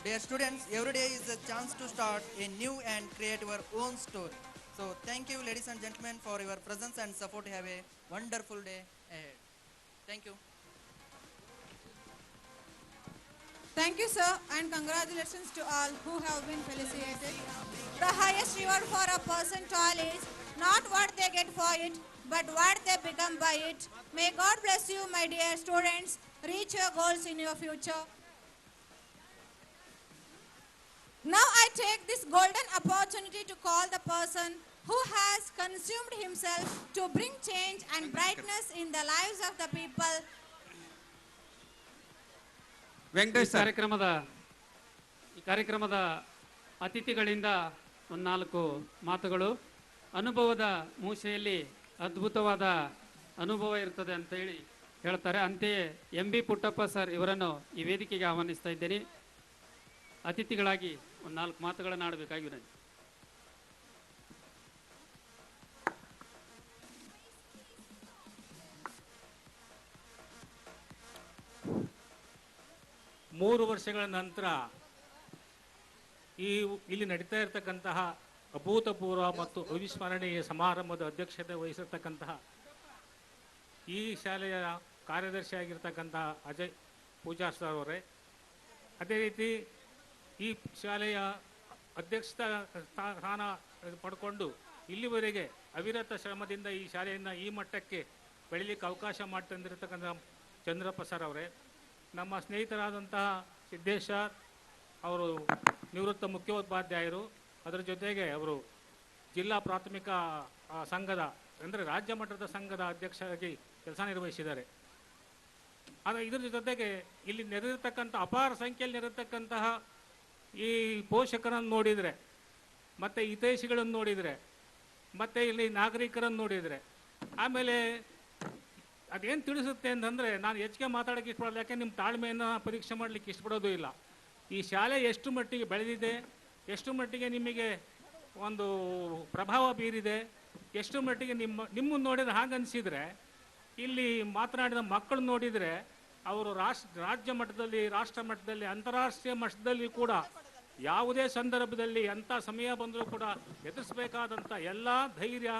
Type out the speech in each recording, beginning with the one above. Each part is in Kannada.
Dear students, every day is a chance to start a new and create your own story. So, thank you, ladies and gentlemen, for your presence and support. Have a wonderful day ahead. Thank you. Thank you, sir, and congratulations to all who have been felicitated. The highest reward for a person tall is not what they get for it, but what they become by it. May God bless you, my dear students. Reach your goals in your future. Now I take this golden opportunity to call the person who has consumed himself to bring change and brightness in the lives of the people. ಈ ವೆಂಕಟೇಶ್ ಸರ್. ಕಾರ್ಯಕ್ರಮದ ಈ ಕಾರ್ಯಕ್ರಮದ ಅತಿಥಿಗಳಿಂದ ಒಂದು ನಾಲ್ಕು ಮಾತುಗಳು. ಅನುಭವದ ಮೂಸೆಯಲ್ಲಿ ಅದ್ಭುತವಾದ ಅನುಭವ ಇರ್ತದೆ ಅಂತ ಹೇಳಿ ಹೇಳ್ತಾರೆ. ಅಂತೆಯೇ MB ಪುಟ್ಟಪ್ಪ ಸರ್ ಇವರನ್ನು ಈ ವೇದಿಕೆಗೆ ಆಹ್ವಾನಿಸ್ತಾ ಇದ್ದೇನೆ. ಅತಿಥಿಗಳಾಗಿ ಒಂದು ನಾಲ್ಕು ಮಾತುಗಳನ್ನು ಆಡಬೇಕಾಗಿ ವಿನಂತಿ. ಮೂರು ವರ್ಷಗಳ ನಂತರ ಇಲ್ಲಿ ನಡೀತಾ ಇರತಕ್ಕಂತಹ ಅಭೂತಪೂರ್ವ ಮತ್ತು ಅವಿಸ್ಮರಣೀಯ ಸಮಾರಂಭದ ಅಧ್ಯಕ್ಷತೆ ವಹಿಸಿರ್ತಕ್ಕಂತಹ ಈ ಶಾಲೆಯ ಕಾರ್ಯದರ್ಶಿಯಾಗಿರ್ತಕ್ಕಂತಹ ಅಜಯ್ ಪೂಜಾರ್ ಸರ್ ಅವರೇ, ಅದೇ ರೀತಿ ಈ ಶಾಲೆಯ ಅಧ್ಯಕ್ಷ ಸ್ಥಾನ ಪಡ್ಕೊಂಡು ಇಲ್ಲಿವರೆಗೆ ಅವಿರತ ಶ್ರಮದಿಂದ ಈ ಶಾಲೆಯನ್ನು ಈ ಮಟ್ಟಕ್ಕೆ ಬೆಳೀಲಿಕ್ಕೆ ಅವಕಾಶ ಮಾಡಿತಂದಿರತಕ್ಕಂಥ ಚಂದ್ರಪ್ಪ ಸರ್ ಅವರೇ, ನಮ್ಮ ಸ್ನೇಹಿತರಾದಂತಹ ಸಿದ್ದೇಶ್ ಸರ್ ಅವರು ನಿವೃತ್ತ ಮುಖ್ಯೋಪಾಧ್ಯಾಯರು, ಅದರ ಜೊತೆಗೆ ಅವರು ಜಿಲ್ಲಾ ಪ್ರಾಥಮಿಕ ಸಂಘದ ಅಂದರೆ ರಾಜ್ಯ ಮಟ್ಟದ ಸಂಘದ ಅಧ್ಯಕ್ಷರಾಗಿ ಕೆಲಸ ನಿರ್ವಹಿಸಿದ್ದಾರೆ. ಆದರೆ ಇದರ ಜೊತೆಗೆ ಇಲ್ಲಿ ನೆರೆದಿರ್ತಕ್ಕಂಥ ಅಪಾರ ಸಂಖ್ಯೆಯಲ್ಲಿ ನೆರೆದಿರ್ತಕ್ಕಂತಹ ಈ ಪೋಷಕರನ್ನು ನೋಡಿದರೆ, ಮತ್ತು ಹಿತೈಷಿಗಳನ್ನು ನೋಡಿದರೆ, ಮತ್ತು ಇಲ್ಲಿ ನಾಗರಿಕರನ್ನು ನೋಡಿದರೆ, ಆಮೇಲೆ ಅದೇನು ತಿಳಿಸುತ್ತೆ ಅಂತಂದರೆ, ನಾನು ಹೆಚ್ಚಿಗೆ ಮಾತಾಡೋಕ್ಕೆ ಇಷ್ಟಪಡೋಲ್ಲ, ಯಾಕೆ ನಿಮ್ಮ ತಾಳ್ಮೆಯನ್ನು ಪರೀಕ್ಷೆ ಮಾಡಲಿಕ್ಕೆ ಇಷ್ಟಪಡೋದು ಇಲ್ಲ. ಈ ಶಾಲೆ ಎಷ್ಟು ಮಟ್ಟಿಗೆ ಬೆಳೆದಿದೆ, ಎಷ್ಟು ಮಟ್ಟಿಗೆ ನಿಮಗೆ ಒಂದು ಪ್ರಭಾವ ಬೀರಿದೆ, ಎಷ್ಟು ಮಟ್ಟಿಗೆ ನಿಮ್ಮನ್ನು ನೋಡಿದ್ರೆ ಹಾಗೆ ಅನಿಸಿದರೆ, ಇಲ್ಲಿ ಮಾತನಾಡಿದ ಮಕ್ಕಳು ನೋಡಿದರೆ ಅವರು ರಾಜ್ಯ ಮಟ್ಟದಲ್ಲಿ, ರಾಷ್ಟ್ರ ಮಟ್ಟದಲ್ಲಿ, ಅಂತಾರಾಷ್ಟ್ರೀಯ ಮಟ್ಟದಲ್ಲಿ ಕೂಡ ಯಾವುದೇ ಸಂದರ್ಭದಲ್ಲಿ ಎಂಥ ಸಮಯ ಬಂದರೂ ಕೂಡ ಎದುರಿಸಬೇಕಾದಂಥ ಎಲ್ಲ ಧೈರ್ಯ,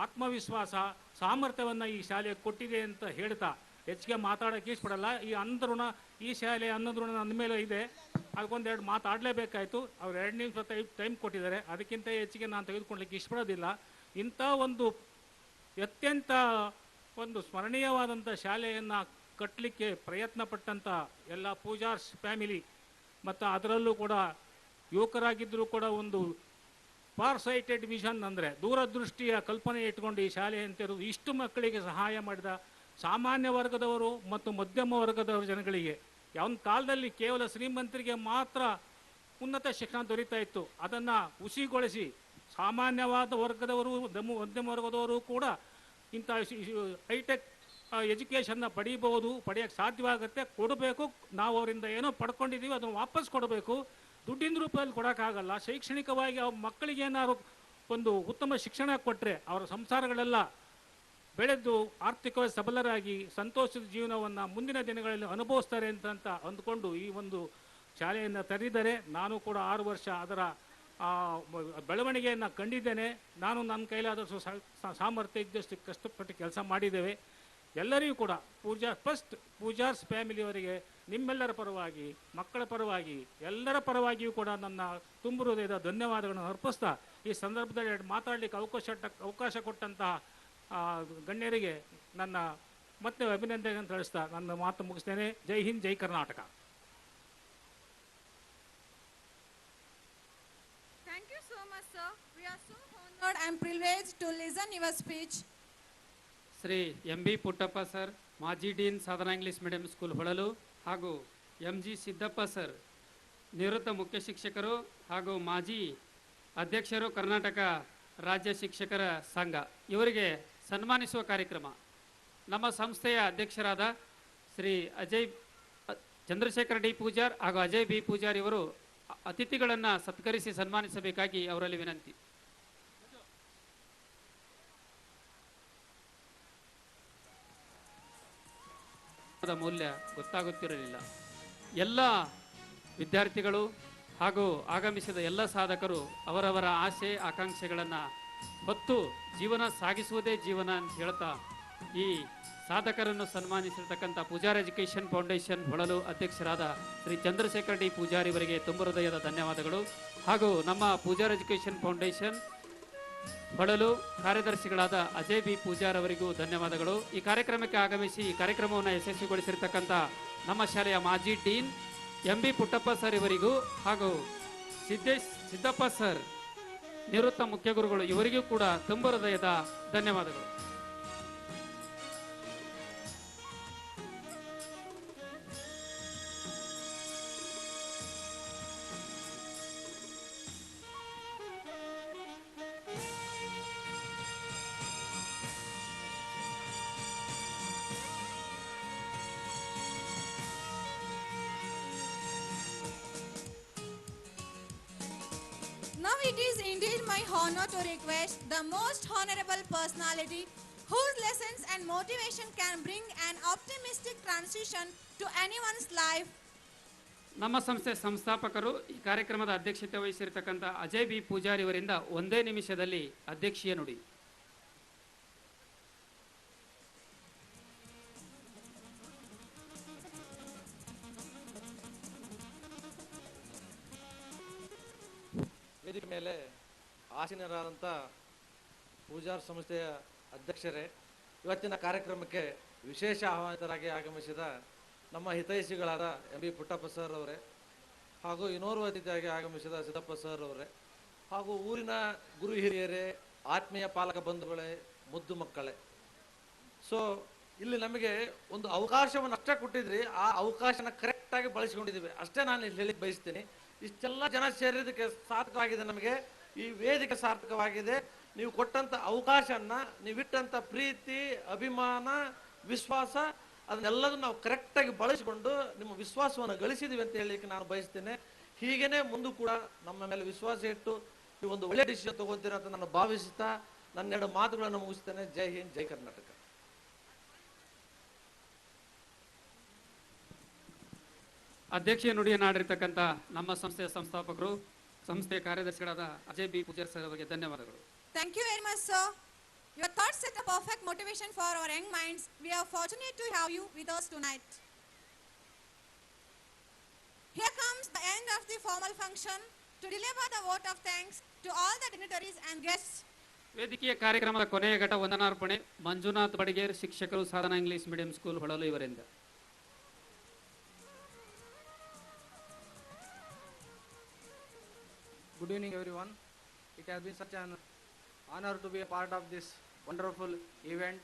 ಆತ್ಮವಿಶ್ವಾಸ, ಸಾಮರ್ಥ್ಯವನ್ನು ಈ ಶಾಲೆ ಕೊಟ್ಟಿದೆ ಅಂತ ಹೇಳ್ತಾ ಹೆಚ್ಚಿಗೆ ಮಾತಾಡೋಕ್ಕೆ ಇಷ್ಟಪಡಲ್ಲ. ಈ ಅಂದ್ರೂಣ ಈ ಶಾಲೆ ಅನ್ನೋದ್ರೂ ನನ್ನ ಮೇಲೆ ಇದೆ, ಅದಕ್ಕೊಂದೆರಡು ಮಾತಾಡಲೇಬೇಕಾಯಿತು. ಅವ್ರು 2 ನಿಮಿಷ ಟೈಮ್ ಕೊಟ್ಟಿದ್ದಾರೆ, ಅದಕ್ಕಿಂತ ಹೆಚ್ಚಿಗೆ ನಾನು ತೆಗೆದುಕೊಳ್ಳಲಿಕ್ಕೆ ಇಷ್ಟಪಡೋದಿಲ್ಲ. ಇಂಥ ಒಂದು ಅತ್ಯಂತ ಒಂದು ಸ್ಮರಣೀಯವಾದಂಥ ಶಾಲೆಯನ್ನು ಕಟ್ಟಲಿಕ್ಕೆ ಪ್ರಯತ್ನ ಪಟ್ಟಂಥ ಎಲ್ಲ ಪೂಜಾರ್ಸ್ ಫ್ಯಾಮಿಲಿ, ಮತ್ತು ಅದರಲ್ಲೂ ಕೂಡ ಯುವಕರಾಗಿದ್ದರೂ ಕೂಡ ಒಂದು ಫಾರ್ ಸೈಟೆಡ್ ವಿಷನ್ ಅಂದರೆ ದೂರದೃಷ್ಟಿಯ ಕಲ್ಪನೆ ಇಟ್ಕೊಂಡು ಈ ಶಾಲೆ ಅಂತಿರೋದು ಇಷ್ಟು ಮಕ್ಕಳಿಗೆ ಸಹಾಯ ಮಾಡಿದ ಸಾಮಾನ್ಯ ವರ್ಗದವರು ಮತ್ತು ಮಧ್ಯಮ ವರ್ಗದವರ ಜನಗಳಿಗೆ. ಯಾವೊಂದು ಕಾಲದಲ್ಲಿ ಕೇವಲ ಶ್ರೀಮಂತರಿಗೆ ಮಾತ್ರ ಉನ್ನತ ಶಿಕ್ಷಣ ದೊರೀತಾ ಇತ್ತು, ಅದನ್ನು ಹುಸಿಗೊಳಿಸಿ ಸಾಮಾನ್ಯವಾದ ವರ್ಗದವರು, ಮಧ್ಯಮ ವರ್ಗದವರು ಕೂಡ ಇಂಥ ಹೈಟೆಕ್ ಎಜುಕೇಷನ್ನ ಪಡೆಯೋಕ್ಕೆ ಸಾಧ್ಯವಾಗುತ್ತೆ. ಕೊಡಬೇಕು, ನಾವು ಅವರಿಂದ ಏನೋ ಪಡ್ಕೊಂಡಿದ್ದೀವಿ ಅದನ್ನು ವಾಪಸ್ ಕೊಡಬೇಕು. ದುಡ್ಡಿನ ರೂಪದಲ್ಲಿ ಕೊಡೋಕ್ಕಾಗಲ್ಲ. ಶೈಕ್ಷಣಿಕವಾಗಿ ಅವ್ರ ಮಕ್ಕಳಿಗೆ ಏನಾದ್ರು ಒಂದು ಉತ್ತಮ ಶಿಕ್ಷಣ ಕೊಟ್ಟರೆ ಅವರ ಸಂಸಾರಗಳೆಲ್ಲ ಬೆಳೆದು ಆರ್ಥಿಕವಾಗಿ ಸಬಲರಾಗಿ ಸಂತೋಷದ ಜೀವನವನ್ನು ಮುಂದಿನ ದಿನಗಳಲ್ಲಿ ಅನುಭವಿಸ್ತಾರೆ ಅಂತ ಅಂದ್ಕೊಂಡು ಈ ಒಂದು ಶಾಲೆಯನ್ನು ತೆರೆದಿದ್ದಾರೆ. ನಾನು ಕೂಡ 6 ವರ್ಷ ಅದರ ಬೆಳವಣಿಗೆಯನ್ನು ಕಂಡಿದ್ದೇನೆ. ನಾನು ನನ್ನ ಕೈಲಾದಷ್ಟು ಸಾಮರ್ಥ್ಯ ಇದ್ದಷ್ಟು ಕಷ್ಟಪಟ್ಟು ಕೆಲಸ ಮಾಡಿದ್ದೇವೆ. ಎಲ್ಲರಿಗೂ ಕೂಡ ಪೂಜಾರ್ಸ್ ಫ್ಯಾಮಿಲಿಯವರಿಗೆ ನಿಮ್ಮೆಲ್ಲರ ಪರವಾಗಿ, ಮಕ್ಕಳ ಪರವಾಗಿ, ಎಲ್ಲರ ಪರವಾಗಿಯೂ ಕೂಡ ನನ್ನ ತುಂಬು ಹೃದಯದ ಧನ್ಯವಾದಗಳನ್ನು ಅರ್ಪಿಸ್ತಾ ಈ ಸಂದರ್ಭದಲ್ಲಿ ಮಾತಾಡಲಿಕ್ಕೆ ಅವಕಾಶ ಕೊಟ್ಟಂತಹ ಗಣ್ಯರಿಗೆ ನನ್ನ ಮತ್ತೆ ಅಭಿನಂದನೆ ತಿಳಿಸ್ತಾ ನನ್ನ ಮಾತು ಮುಗಿಸ್ತೇನೆ. ಜೈ ಹಿಂದ್, ಜೈ Karnataka. Thank you so much, sir. We are so honored and privileged to listen your speech. Shri MB Puttappa sir, ಮಾಜಿ ಡೀನ್ ಸಾಧನಾ ಇಂಗ್ಲಿಷ್ ಮೀಡಿಯಂ ಸ್ಕೂಲ್ ಹೊಳಲು, ಹಾಗೂ MG ಸಿದ್ದಪ್ಪ ಸರ್, ನಿವೃತ್ತ ಮುಖ್ಯ ಶಿಕ್ಷಕರು ಹಾಗೂ ಮಾಜಿ ಅಧ್ಯಕ್ಷರು ಕರ್ನಾಟಕ ರಾಜ್ಯ ಶಿಕ್ಷಕರ ಸಂಘ, ಇವರಿಗೆ ಸನ್ಮಾನಿಸುವ ಕಾರ್ಯಕ್ರಮ. ನಮ್ಮ ಸಂಸ್ಥೆಯ ಅಧ್ಯಕ್ಷರಾದ ಶ್ರೀ ಚಂದ್ರಶೇಖರ್ ಡಿ ಪೂಜಾರ್ ಹಾಗೂ ಅಜಯ್ ಬಿ ಪೂಜಾರ್ ಇವರು ಅತಿಥಿಗಳನ್ನು ಸತ್ಕರಿಸಿ ಸನ್ಮಾನಿಸಬೇಕಾಗಿ ಅವರಲ್ಲಿ ವಿನಂತಿ. ಮೌಲ್ಯ ಗೊತ್ತಾಗುತ್ತಿರಲಿಲ್ಲ. ಎಲ್ಲ ವಿದ್ಯಾರ್ಥಿಗಳು ಹಾಗೂ ಆಗಮಿಸಿದ ಎಲ್ಲ ಸಾಧಕರು ಅವರವರ ಆಸೆ ಆಕಾಂಕ್ಷೆಗಳನ್ನು ಹೊತ್ತು ಜೀವನ ಸಾಗಿಸುವುದೇ ಜೀವನ ಅಂತ ಹೇಳ್ತಾ ಈ ಸಾಧಕರನ್ನು ಸನ್ಮಾನಿಸಿರ್ತಕ್ಕಂಥ ಪೂಜಾರ್ ಎಜುಕೇಷನ್ ಫೌಂಡೇಶನ್ ಹೊಳಲು ಅಧ್ಯಕ್ಷರಾದ ಶ್ರೀ ಚಂದ್ರಶೇಖರ್ ಡಿ ಪೂಜಾರಿ ಅವರಿಗೆ ತುಂಬ ಹೃದಯದ ಧನ್ಯವಾದಗಳು. ಹಾಗೂ ನಮ್ಮ ಪೂಜಾರ್ ಎಜುಕೇಷನ್ ಫೌಂಡೇಶನ್ ಹೊಳಲು ಕಾರ್ಯದರ್ಶಿಗಳಾದ ಅಜಯ್ ಬಿ ಪೂಜಾರ್ ಅವರಿಗೂ ಧನ್ಯವಾದಗಳು. ಈ ಕಾರ್ಯಕ್ರಮಕ್ಕೆ ಆಗಮಿಸಿ ಈ ಕಾರ್ಯಕ್ರಮವನ್ನು ಯಶಸ್ವಿಗೊಳಿಸಿರ್ತಕ್ಕಂಥ ನಮ್ಮ ಶಾಲೆಯ ಮಾಜಿ dean M B Puttappa sir ಇವರಿಗೂ ಹಾಗೂ ಸಿದ್ದಪ್ಪ ಸರ್ ನಿವೃತ್ತ ಮುಖ್ಯ ಗುರುಗಳು ಇವರಿಗೂ ಕೂಡ ತುಂಬ ಹೃದಯದ ಧನ್ಯವಾದಗಳು. Now it is indeed my honor to request the most honorable personality whose lessons and motivation can bring an optimistic transition to anyone's life. ನಮ್ಮ ಸಂಸ್ಥೆ ಸಂಸ್ಥಾಪಕರು ಈ ಕಾರ್ಯಕ್ರಮದ ಅಧ್ಯಕ್ಷತೆ ವಹಿಸಿರ್ತಕ್ಕಂಥ ಅಜಯ್ ಬಿ ಪೂಜಾರಿ ಅವರಿಂದ ಒಂದೇ ನಿಮಿಷದಲ್ಲಿ ಅಧ್ಯಕ್ಷೀಯ ನುಡಿ. ವೇದಿಕೆ ಮೇಲೆ ಆಸೀನರಾದಂಥ ಪೂಜಾರ್ ಸಂಸ್ಥೆಯ ಅಧ್ಯಕ್ಷರೇ, ಇವತ್ತಿನ ಕಾರ್ಯಕ್ರಮಕ್ಕೆ ವಿಶೇಷ ಆಹ್ವಾನಿತರಾಗಿ ಆಗಮಿಸಿದ ನಮ್ಮ ಹಿತೈಷಿಗಳಾದ ಎಂ ಬಿ ಪುಟ್ಟಪ್ಪ ಸರ್ ಅವರೇ, ಹಾಗೂ ಇನ್ನೋರ್ವ ಅತಿಥಿಯಾಗಿ ಆಗಮಿಸಿದ ಸಿದ್ದಪ್ಪ ಸರ್ ಅವರೇ, ಹಾಗೂ ಊರಿನ ಗುರು ಹಿರಿಯರೇ, ಆತ್ಮೀಯ ಪಾಲಕ ಬಂಧುಗಳೇ, ಮುದ್ದು ಮಕ್ಕಳೇ. ಸೊ ಇಲ್ಲಿ ನಮಗೆ ಒಂದು ಅವಕಾಶವನ್ನು ಅಷ್ಟೇ ಕೊಟ್ಟಿದ್ರಿ, ಆ ಅವಕಾಶನ ಕರೆಕ್ಟಾಗಿ ಬಳಸಿಕೊಂಡಿದ್ದೀವಿ ಅಷ್ಟೇ ನಾನು ಇಲ್ಲಿ ಹೇಳಿಕ್ಕೆ ಬಯಸ್ತೀನಿ. ಇಷ್ಟೆಲ್ಲ ಜನ ಸೇರಿದ್ದಕ್ಕೆ ಸಾರ್ಥಕವಾಗಿದೆ, ನಮಗೆ ಈ ವೇದಿಕೆ ಸಾರ್ಥಕವಾಗಿದೆ. ನೀವು ಕೊಟ್ಟಂಥ ಅವಕಾಶನ, ನೀವಿಟ್ಟಂಥ ಪ್ರೀತಿ, ಅಭಿಮಾನ, ವಿಶ್ವಾಸ ಅದನ್ನೆಲ್ಲದನ್ನು ನಾವು ಕರೆಕ್ಟಾಗಿ ಬಳಸಿಕೊಂಡು ನಿಮ್ಮ ವಿಶ್ವಾಸವನ್ನು ಗಳಿಸಿದ್ದೀವಿ ಅಂತ ಹೇಳಲಿಕ್ಕೆ ನಾನು ಬಯಸ್ತೇನೆ. ಹೀಗೇನೆ ಮುಂದೂ ಕೂಡ ನಮ್ಮ ಮೇಲೆ ವಿಶ್ವಾಸ ಇಟ್ಟು ನೀವು ಒಂದು ಒಳ್ಳೆಯ ಡಿಸಿಷನ್ ತಗೋತೀರ ಅಂತ ನಾನು ಭಾವಿಸುತ್ತಾ ನನ್ನ ಎರಡು ಮಾತುಗಳನ್ನು ಮುಗಿಸ್ತೇನೆ. ಜೈ ಹಿಂದ್, ಜೈ ಕರ್ನಾಟಕ. ಅಧ್ಯಕ್ಷೀಯ ನುಡಿಯನ್ನಾಡಿರ್ತಕ್ಕಂಥ ನಮ್ಮ ಸಂಸ್ಥೆಯ ಸಂಸ್ಥಾಪಕರು, ಸಂಸ್ಥೆಯ ಕಾರ್ಯದರ್ಶಿಗಳಾದ ಅಜಯ್ ಬಿ ಪೂಜಾರ್ ಸರ್ ಅವರಿಗೆ ಧನ್ಯವಾದಗಳು. Thank you very much, sir. Your thoughts set a perfect motivation for our young minds. We are fortunate to have you with us tonight. Here comes the end of the formal function. To deliver the vote of thanks to all the dignitaries and guests. ವೇದಿಕೆಯ ಕಾರ್ಯಕ್ರಮದ ಕೊನೆಯ ಘಟ್ಟ ವಂದನಾರ್ಪಣೆ ಮಂಜುನಾಥ್ ಬಡಿಗೇರ್, ಶಿಕ್ಷಕರು, ಸಾಧನಾ ಇಂಗ್ಲಿಷ್ ಮೀಡಿಯಂ ಸ್ಕೂಲ್ ಹೊಳಲು ಇವರಿಂದ. Good evening everyone. It has been such an honor to be a part of this wonderful event.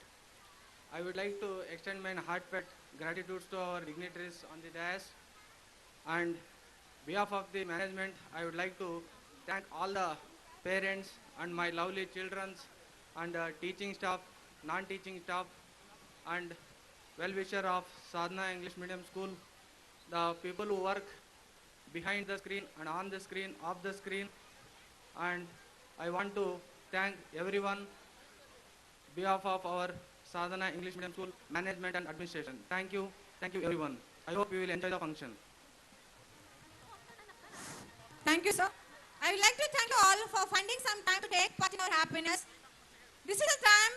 I would like to extend my heartfelt gratitude to our dignitaries on the dais, and behalf of the management I would like to thank all the parents and my lovely children and teaching staff, non-teaching staff and well-wisher of Sadhana English Medium School, the people who work behind the screen and on the screen, off the screen, and I want to thank everyone behalf of our Sadhana English Medium School management and administration. Thank you everyone. I hope you will enjoy the function. Thank you, sir. I would like to thank you all for finding some time to take part in our happiness. This is the time,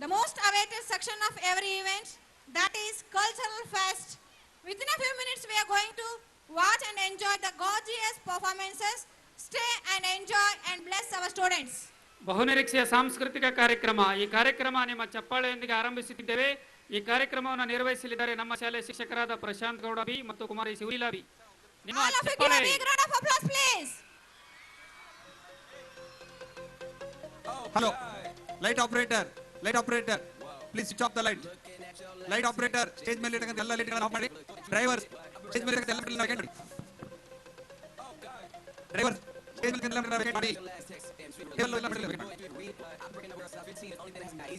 the most awaited section of every event, that is Cultural Fest. Within a few minutes we are going to watch and enjoy the gorgeous performances. Stay and enjoy and bless our students. ಬಹುನಿರೀಕ್ಷೆಯ ಸಾಂಸ್ಕೃತಿಕ ಕಾರ್ಯಕ್ರಮ. ಈ ಕಾರ್ಯಕ್ರಮ ನಿಮ್ಮ ಚಪ್ಪಾಳೆಯೊಂದಿಗೆ ಆರಂಭಿಸುತ್ತಿದ್ದೇವೆ. ಈ ಕಾರ್ಯಕ್ರಮವನ್ನು ನಿರ್ವಹಿಸಲಿದ್ದಾರೆ ನಮ್ಮ ಶಾಲೆಯ ಶಿಕ್ಷಕರಾದ ಪ್ರಶಾಂತ್ ಗೌಡ ಬಿ ಮತ್ತು ಕುಮಾರಿ ಶಿವಲೀಲಾ ಬಿ. ನಿಮ್ಮ All of you give a big round of applause, please. Hello, light operator, please switch off the light. Light operator, stage ಮೇಲೆ ಇರತಕ್ಕಂತ ಎಲ್ಲ ಲೈಟ್ಗಳನ್ನು ಆಫ್ ಮಾಡಿ. ಡ್ರೈವರ್, ಸ್ಟೇಜ್ ಮೇಲೆ ಇರತಕ್ಕಂತ ಎಲ್ಲ ಲೈಟ್ಗಳನ್ನು ಡ್ರೈವರ್, ಸ್ಟೇಜ್ ಮೇಲೆ ಇರತಕ್ಕಂತ ಎಲ್ಲ ಲೈಟ್ಗಳನ್ನು ಮಾಡಿ.